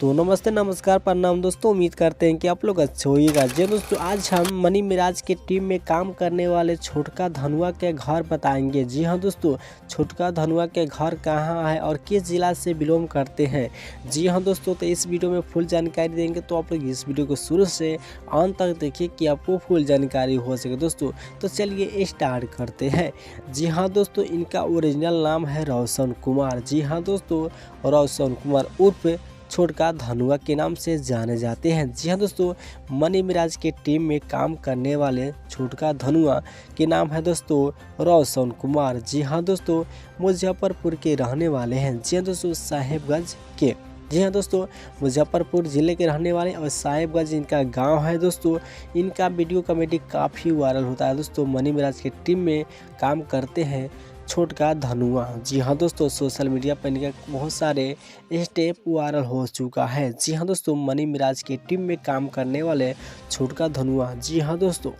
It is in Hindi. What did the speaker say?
दोस्तों नमस्ते नमस्कार प्रणाम दोस्तों। उम्मीद करते हैं कि आप लोग अच्छे होइएगा। जी दोस्तों, आज हम मनी मिराज के टीम में काम करने वाले छोटका धनुआ के घर बताएंगे। जी हाँ दोस्तों, छोटका धनुआ के घर कहाँ है और किस जिला से बिलोंग करते हैं। जी हाँ दोस्तों, तो इस वीडियो में फुल जानकारी देंगे, तो आप लोग इस वीडियो को शुरू से अंत तक देखिए कि आपको फुल जानकारी हो सके। दोस्तों तो चलिए स्टार्ट करते हैं। जी हाँ दोस्तों, इनका ओरिजिनल नाम है रोशन कुमार। जी हाँ दोस्तों, रोशन कुमार उर्फ छोटका धनुआ के नाम से जाने जाते हैं। जी हाँ दोस्तों, मनी मिराज के टीम में काम करने वाले छोटका धनुआ के नाम है दोस्तों रोशन कुमार। जी हाँ दोस्तों, मुजफ्फरपुर के रहने वाले हैं। जी हाँ दोस्तों, साहेबगंज के। जी हाँ दोस्तों, मुजफ्फरपुर ज़िले के रहने वाले और साहेबगंज इनका गांव है। दोस्तों इनका वीडियो कॉमेडी काफ़ी वायरल होता है। दोस्तों मनी मिराज की टीम में काम करते हैं छोटका धनुआ। जी हाँ दोस्तों, सोशल मीडिया पर इनका बहुत सारे स्टेप वायरल हो चुका है। जी हाँ दोस्तों, मनी मिराज की टीम में काम करने वाले छोटका धनुआ। जी हाँ दोस्तों,